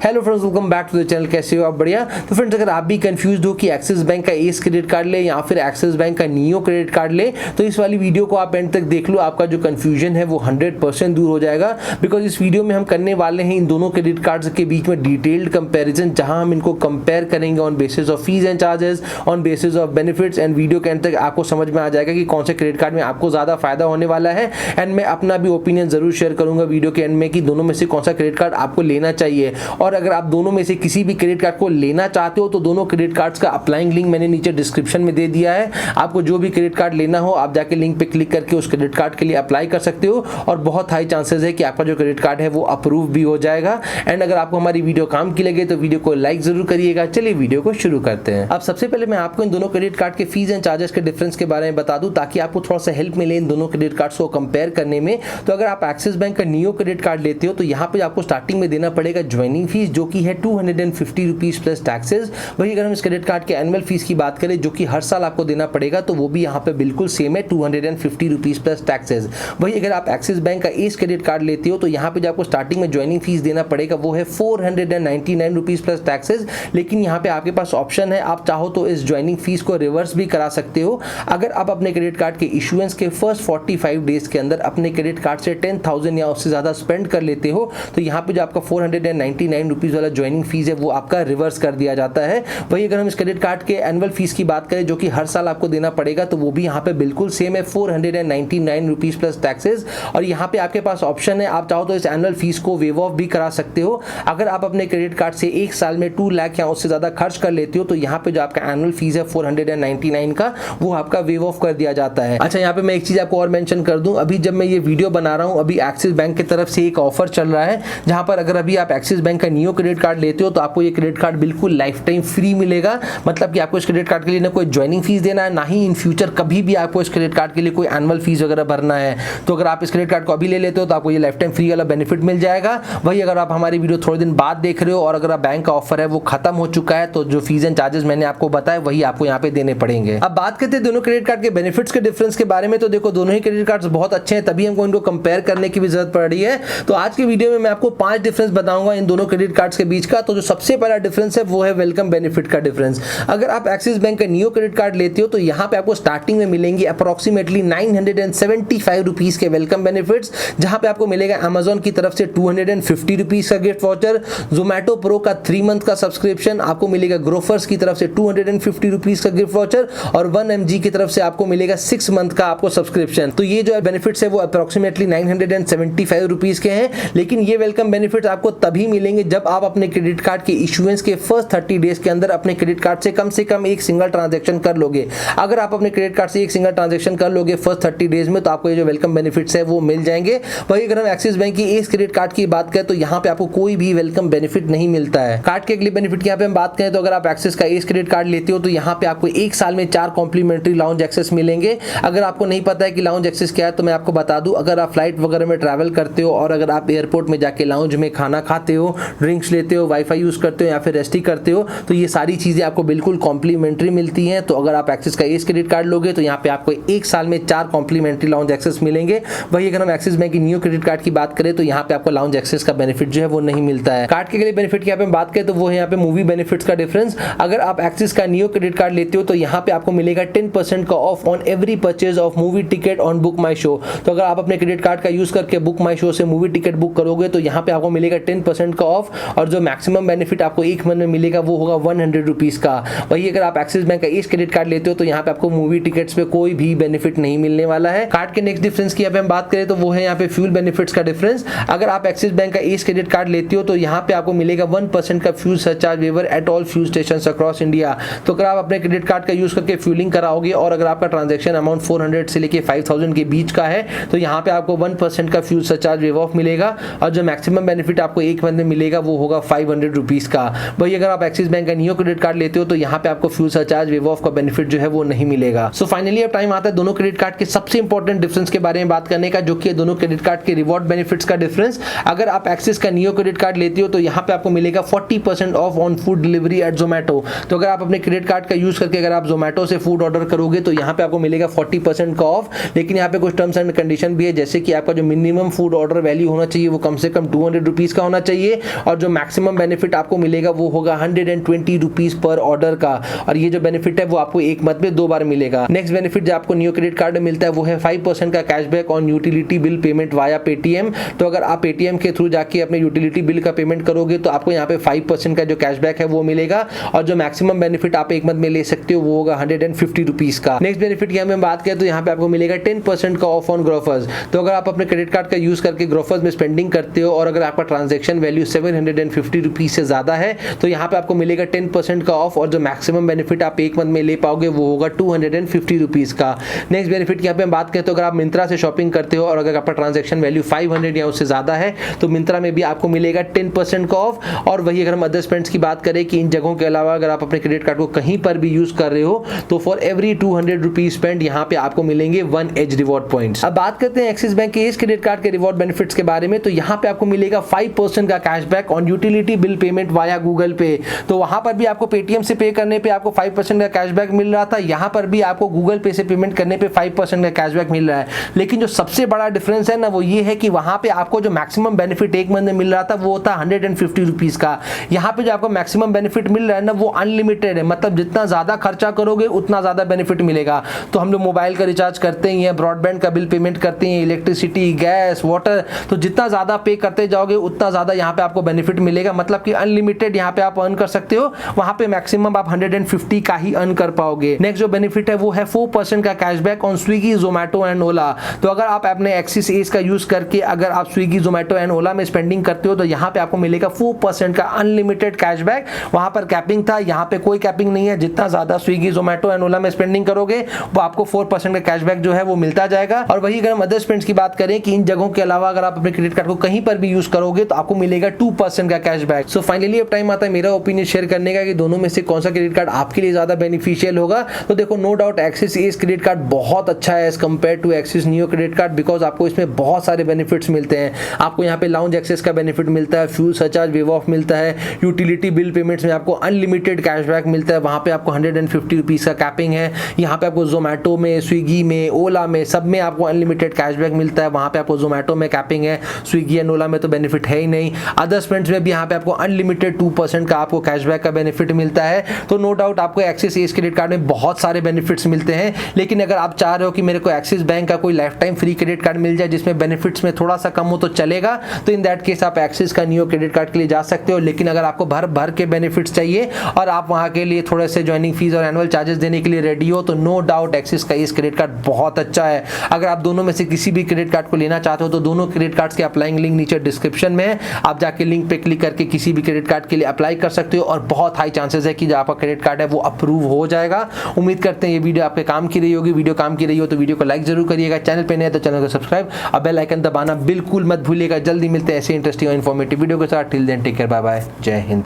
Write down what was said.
Hello friends, welcome back to the channel. कैसे हो आप? बढ़िया। तो फ्रेंड्स, अगर आप भी कंफ्यूज हो कि एक्सिस बैंक का एस क्रेडिट कार्ड ले या फिर एक्सिस बैंक का नियो क्रेडिट कार्ड ले, तो इस वाली वीडियो को आप एंड तक देख लो। आपका जो कंफ्यूजन है वो 100% दूर हो जाएगा। बिकॉज इस वीडियो में हम करने वाले हैं इन दोनों क्रेडिट कार्ड्स के बीच में डिटेल्ड कंपैरिजन, जहां हम इनको कंपेयर करेंगे on basis of fees and charges, on basis of benefits. And video के एंड तक आपको समझ में आ जाएगा कि कौन से क्रेडिट कार्ड में आपको ज्यादा फायदा होने वाला है। एंड मैं अपना भी ओपिनियन जरूर शेयर करूंगा वीडियो के एंड में कि दोनों में से कौन सा क्रेडिट कार्ड आपको लेना चाहिए। और अगर आप दोनों में से किसी भी क्रेडिट कार्ड को लेना चाहते हो तो दोनों क्रेडिट कार्ड्स का अप्लाइंग लिंक मैंने नीचे डिस्क्रिप्शन में दे दिया है। आपको जो भी क्रेडिट कार्ड लेना हो आप जाके लिंक पे क्लिक करके उस क्रेडिट कार्ड के लिए अप्लाई कर सकते हो और बहुत हाई चांसेस है कि आपका जो क्रेडिट कार्ड है वो अप्रूव भी हो जाएगा। एंड अगर आपको हमारी वीडियो काम की लगे तो वीडियो को लाइक जरूर करिएगा। चलिए वीडियो को शुरू करते हैं। अब सबसे पहले मैं आपको इन दोनों क्रेडिट कार्ड के फीस एंड चार्जेस के डिफरेंस के बारे में बता दूं ताकि आपको थोड़ा सा हेल्प मिले इन दोनों क्रेडिट कार्ड्स को कंपेयर करने में। तो अगर आप एक्सिस बैंक का नियो क्रेडिट कार्ड लेते हो तो यहाँ पे आपको स्टार्टिंग में देना पड़ेगा ज्वाइनिंग फीस, जो कि है 250 रुपीज प्लस टैक्सेस। वही अगर हम इस क्रेडिट कार्ड के एनुअल फीस की बात करें जो कि हर साल आपको देना पड़ेगा, तो वो भी यहाँ पे बिल्कुल सेम है, 250 रुपीज प्लस टैक्सेस। वही अगर आप एक्सिस बैंक का एस क्रेडिट कार्ड लेते हो तो यहाँ पे जो आपको स्टार्टिंग में ज्वाइनिंग फीस देना पड़ेगा वो है 499 रुपीज प्लस टैक्सेस। लेकिन यहाँ पे आपके पास ऑप्शन है, आप चाहो तो इस ज्वाइनिंग फीस को रिवर्स भी करा सकते हो। अगर आप अपने क्रेडिट कार्ड के इशुएंस के फर्स्ट 45 डेज के अंदर अपने क्रेडिट कार्ड से 10,000 या उससे ज्यादा स्पेंड कर लेते हो तो यहाँ पे जो आपका 499 रुपीज वाला ज्वाइनिंग फीस है वो आपका रिवर्स कर दिया जाता है। वही अगर हम इस क्रेडिट कार्ड के एनुअल फीस की बात करें जो कि हर साल आपको देना पड़ेगा, तो वो भी यहाँ पे बिल्कुल सेम है, 499 रुपीज प्लस टैक्सेस। और यहाँ पे आपके पास ऑप्शन है, आप चाहो तो इस एनुअल फीस को वेव ऑफ भी करा सकते हो। अगर आप अपने क्रेडिट कार्ड से एक साल में 2 लाख या उससे ज्यादा खर्च कर लेते हो तो यहाँ पे जो आपका एनुअल फीस है 499 का, वो आपका वेव ऑफ कर दिया जाता है। अच्छा, यहाँ पे मैं एक चीज आपको और मेंशन कर दूं, अभी जब मैं ये वीडियो बना रहा हूँ अभी एक्सिस बैंक की तरफ से एक ऑफर चल रहा है जहां पर अगर अभी आप एक्सिस बैंक का नियो क्रेडिट कार्ड लेते हो तो आपको ये क्रेडिट कार्ड बिल्कुल लाइफ टाइम फ्री मिलेगा। मतलब कि आपको इस क्रेडिट कार्ड के लिए ना कोई ज्वाइनिंग फीस देना है, ना ही इन फ्यूचर कभी भी आपको इस क्रेडिट कार्ड के लिए कोई एनुअल फीस वगैरह भरना है। तो अगर आप इस क्रेडिट कार्ड को अभी ले लेते हो तो आपको ये लाइफ टाइम फ्री वाला बेनिफिट मिल जाएगा। वही अगर आप हमारी वीडियो थोड़े दिन बाद देख रहे हो और अगर आप बैंक का ऑफर है वो खत्म हो चुका है तो जो फीस एंड चार्जेस मैंने आपको बताया वही आपको यहाँ पे देने पड़ेंगे। अब बात करते हैं दोनों क्रेडिट कार्ड के बेनिफिट्स के डिफरेंस के बारे में। तो देखो, दोनों ही क्रेडिट कार्ड बहुत अच्छे हैं, तभी हमको इनको कंपेयर करने की भी जरूरत पड़ रही है। तो आज की वीडियो में मैं आपको 5 डिफरेंस बताऊंगा इन दोनों क्रेडिट कार्ड्स के बीच का। तो जो सबसे पहला डिफरेंस है वो है वेलकम बेनिफिट का डिफरेंस। अगर आप एक्सिस बैंक का नियो क्रेडिट कार्ड लेते हो तो यहाँ पे आपको स्टार्टिंग में मिलेंगे अप्रोक्सीमेटली 975 रुपीज के वेलकम बेनिफिट्स, जहां पे आपको मिलेगा अमेजॉन की तरफ से 250 रुपीज का गिफ्ट वाउचर, जोमैटो प्रो का 3 मंथ का सब्सक्रिप्शन आपको मिलेगा, ग्रोफर्स की तरफ से 250 रुपीज का गिफ्ट वाउचर और 1mg की तरफ से आपको मिलेगा 6 मंथ का आपको सब्सक्रिप्शन। तो ये जो बेनिफिट्स है वो अप्रोक्सीमेटली 975 रुपीज के हैं। लेकिन ये वेलकम बेनिफिट्स आपको तभी मिलेंगे जब आप अपने क्रेडिट कार्ड के इशुएंस के फर्स्ट 30 डेज के अंदर अपने क्रेडिट कार्ड से कम एक सिंगल ट्रांजैक्शन कर लोगे। अगर आप अपने क्रेडिट कार्ड से एक सिंगल ट्रांजैक्शन कर लोगे फर्स्ट 30 डेज में तो आपको ये जो वेलकम बेनिफिट्स है वो मिल जाएंगे। वही अगर हम एक्सिस बैंक की एस क्रेडिट कार्ड की बात करें तो यहाँ पे आपको कोई भी वेलकम बेनिफिट नहीं मिलता है। कार्ड के अगले बेनिफिट की यहाँ पे हम बात करें तो अगर आप एक्सिस का एस क्रेडिट कार्ड लेते हो तो यहाँ पे आपको एक साल में 4 कॉम्प्लीमेंट्री लाउंज एक्सेस मिलेंगे। अगर आपको नहीं पता है कि लाउंज एक्सेस क्या है तो मैं आपको बता दूं, अगर आप फ्लाइट वगैरह में ट्रैवल करते हो और अगर आप एयरपोर्ट में जाके लाउंज में खाना खाते हो, ड्रिंक्स लेते हो, वाईफाई यूज करते हो या फिर रेस्टी करते हो तो ये सारी चीजें आपको बिल्कुल कॉम्प्लीमेंट्री मिलती हैं। तो अगर आप एक्सिस का एस क्रेडिट कार्ड लोगे तो यहाँ पे आपको एक साल में 4 कॉम्प्लीमेंट्री लाउंज एक्सेस मिलेंगे। वही अगर हम एक्सिस बैंक की नियो क्रेडिट कार्ड की बात करें तो यहाँ पे आपको लाउंज एक्सेस का बेनिफिट जो है वो नहीं मिलता है। कार्ड के अगले बेनिफिट की यहाँ पे बात करें तो वो है यहाँ पे मूवी बेनिफिट्स का डिफरेंस। अगर आप एक्सिस का नियो क्रेडिट कार्ड लेते हो तो यहाँ पे आपको मिलेगा 10% का of on every purchase of movie ticket on book my show. तो अगर आप अपने क्रेडिट कार्ड का यूज करके बुक माई शो से मूवी टिकट बुक करोगे तो यहाँ पे आपको मिलेगा 10% का ऑफ और जो मैक्सिमम बेनिफिट आपको एक मंथ में मिलेगा वो होगा 100 रुपीज का। वही अगर आप एक्सिस बैंक का एस क्रेडिट कार्ड लेते हो तो यहाँ पे आपको मूवी टिकट्स पे कोई भी बेनिफिट नहीं मिलने वाला है। कार्ड के नेक्स्ट डिफरेंस की यहाँ पे हम बात करें तो वो है यहाँ पे फ्यूल बेनिफिट्स का डिफरेंस। अगर आप एक्सिस बैंक का एस क्रेडिट कार्ड लेते हो तो यहाँ पे आपको मिलेगा 1% का fuel surcharge waiver at all fuel station across India. तो अगर आप अपने क्रेडिट कार्ड का यूज करके फ्यूलिंग कराओगे और अगर आपका ट्रांजेक्शन अमाउंट 400 से लेके 5000 के बीच का है तो यहाँ पे आपको 1% का फ्यूल सरचार्ज वेव ऑफ मिलेगा और जो मैक्सिमम बेनिफिट आपको एक मंथ में मिलेगा वो होगा 500 रुपीज का। वही अगर आप एक्सिस बैंक का नियो क्रेडिट कार्ड लेते हो तो यहाँ पे आपको फ्यूल सरचार्ज वेव ऑफ का बेनिफिट जो है वो नहीं मिलेगा। सो फाइनली अब टाइम आता है दोनों क्रेडिट कार्ड के सबसे इंपॉर्टेंट डिफरेंस के बारे में बात करने का, जो कि दोनों क्रेडिट कार्ड के रिवॉर्ड बेनिफिट्स का डिफरेंस। अगर आप एक्सिस का नियो क्रेडिट कार्ड लेते हो तो यहाँ पे आपको मिलेगा 40% of on food delivery at Zomato. तो अगर आप अपने क्रेडिट कार्ड का यूज करके अगर आप जोमैटो से फूड ऑर्डर करोगे तो यहाँ पे आपको मिलेगा 40% का ऑफ। लेकिन यहाँ पे कुछ टर्म्स एंड कंडीशन भी है, जैसे कि आपका जो मिनिमम फूड ऑर्डर वैल्यू होना चाहिए वो कम से कम 200 रुपीज का होना चाहिए और और जो मैक्सिमम बेनिफिट आपको मिलेगा वो होगा 120 रुपीज पर ऑर्डर का, और ये जो बेनिफिट है वो आपको एक मंथ में 2 बार मिलेगा। नेक्स्ट बेनिफिट जो आपको नियो क्रेडिट कार्ड में मिलता है वो है 5% का cashback on utility bill payment via Paytm. तो अगर आप पेटीएम के थ्रू जाके अपने यूटिलिटी बिल का पेमेंट करोगे तो आपको यहाँ पे 5% का जो कैशबैक है वो मिलेगा, और जो मैक्सिमम बेनिफिट आप एक मंथ में ले सकते हो वो होगा 150 रुपीज का। नेक्स्ट बेनिफिट की हम बात करें तो यहाँ पे आपको मिलेगा 10% का ऑफ ऑन ग्रोफर्स। तो अगर आप अपने क्रेडिट कार्ड का यूज करके ग्रोफर्स में स्पेंडिंग करते हो और अगर आपका ट्रांजेक्शन वैल्यू 750 रुपीज से ज्यादा है तो यहाँ पे आपको मिलेगा 10% का ऑफ, और जो मैक्सिमम बेनिफिट आप एक मंथ में ले पाओगे वो होगा 250 रुपीज का। नेक्स्ट बेनिफिट की यहाँ पे हम बात करें तो अगर आप मिंत्रा से शॉपिंग करते हो और अगर आपका ट्रांजेक्शन वैल्यू 500 या उससे ज्यादा है तो मिंत्रा में भी आपको मिलेगा 10% का ऑफ। और वही अगर हम अदर स्पेंड्स की बात करें कि इन जगहों के अलावा अगर आप अपने क्रेडिट कार्ड को कहीं पर भी यूज कर रहे हो तो फॉर एवरी 200 रुपीज स्पेंड यहाँ पे आपको मिलेंगे 1 एज रिवॉर्ड पॉइंट्स। अब बात करते हैं एक्सिस बैंक के इस क्रेडिट कार्ड के रिवॉर्ड बेनिफिट्स के बारे में। तो यहाँ पे आपको मिलेगा 5% का cashback on utility bill payment via Google पे। तो वहां पर भी आपको पेटीएम से पे करने पे आपको 5% का कैशबैक मिल रहा था, यहाँ पर भी आपको गूगल पे से पेमेंट करने पे 5% का कैशबैक मिल रहा है। लेकिन जो सबसे बड़ा डिफरेंस है ना वो ये है कि वहां पे आपको जो मैक्सिमम बेनिफिट एक मंथ में मिल रहा था वो था 150 रुपीज का। यहाँ पे जो आपको मैक्सिमम बेनिफिट मिल रहा है ना वो अनलिमिटेड है, मतलब जितना ज्यादा खर्चा करोगे उतना ज्यादा बेनिफिट मिलेगा। तो हम लोग मोबाइल का रिचार्ज करते ही हैं, ब्रॉडबैंड का बिल पेमेंट करते हैं, इलेक्ट्रिसिटी, गैस, वाटर, तो जितना ज्यादा पे करते जाओगे उतना ज्यादा यहाँ पे आपको बेनिफिट मिलेगा, मतलब कि अनलिमिटेड यहाँ पे आप अर्न कर सकते हो। वहां पे मैक्सिमम आप 150 का ही अर्न कर पाओगे। नेक्स्ट जो बेनिफिट है वो है 4% का cashback on Swiggy, Zomato and Ola. तो अगर आप अपने एक्सिस एज का यूज करके अगर आप स्विगी, जोमैटो एंड ओला में स्पेंडिंग करते हो तो यहाँ पे आपको मिलेगा 4% का अनलिमिटेड कैशबैक। वहां पर कैपिंग था, यहाँ पे कोई कैपिंग नहीं है, जितना ज्यादा स्विगी, जोमैटो एंड ओला में स्पेंडिंग करोगे वो आपको 4% का कैशबैक जो है वो मिलता जाएगा। और वही अगर हम अदर स्पेंड्स की बात करें कि इन जगहों के अलावा अगर आप अपने क्रेडिट कार्ड को कहीं पर भी यूज करोगे तो आपको मिलेगा 2% का कैशबैक। सो फाइनली अब टाइम आता है मेरा ओपिनियन शेयर करने का कि दोनों में से कौन सा क्रेडिट कार्ड आपके लिए ज्यादा बेनिफिशियल होगा। तो देखो, no doubt Axis ace credit card बहुत अच्छा है as compare to Axis Neo credit card, because आपको इसमें बहुत सारे बेनिफिट्स मिलते हैं। आपको यहाँ पे लाउंज एक्सेस का बेनिफिट मिलता है, फ्यूल सरचार्ज वेव ऑफ मिलता है, यूटिलिटी बिल पेमेंट्स में आपको अनलिमिटेड कैशबैक मिलता है, वहां पे आपको 150 रुपीज का कैपिंग है। यहाँ पे आपको जोमैटो में, स्विगी में, ओला में, सब में आपको अनलिमिटेड कैशबैक मिलता है। वहां पे आपको जोमैटो में कैपिंग है, स्विगी एंड ओला में तो बेनिफिट है ही नहीं। अदर स्पेंड्स में भी यहाँ पे आपको अनलिमिटेड 2% का आपको कैशबैक का बेनिफिट मिलता है। तो नो डाउट आपको एक्सिस एज क्रेडिट कार्ड में बहुत सारे बेनिफिट्स मिलते हैं। लेकिन अगर आप चाह रहे हो कि मेरे को एक्सिस बैंक का कोई lifetime free credit card मिल जाए जिसमें बेनिफिट्स में थोड़ा सा कम हो तो चलेगा, तो इन दैट केस आप एक्सिस का नियो क्रेडिट कार्ड के लिए जा सकते हो। लेकिन अगर आपको भर भर के बेनिफिट्स चाहिए और आप वहां के लिए थोड़े से ज्वाइनिंग फीस और एनुअल चार्जेस देने के लिए रेडी हो तो नो डाउट एक्सिस का इस क्रेडिट कार्ड बहुत अच्छा है। अगर आप दोनों में से किसी भी क्रेडिट कार्ड को लेना चाहते हो तो दोनों क्रेडिट कार्ड्स के अप्लाइंग लिंक नीचे डिस्क्रिप्शन में है, आप जाके लिंक पे क्लिक करके किसी भी क्रेडिट कार्ड के लिए अप्लाई कर सकते हो और बहुत हाई चांसेस है कि जो आपका क्रेडिट कार्ड है वो अप्रूव हो जाएगा। उम्मीद करते हैं ये वीडियो आपके काम की रही होगी। वीडियो काम की रही हो तो वीडियो को लाइक जरूर करिएगा, चैनल पे नए तो चैनल को सब्सक्राइब और बेल आइकन दबाना बिल्कुल मत भूलिएगा। जल्दी मिलते हैं ऐसे इंटरेस्टिंग और इन्फॉर्मेटिव वीडियो के साथ। Till then take care, bye bye, जय हिंद।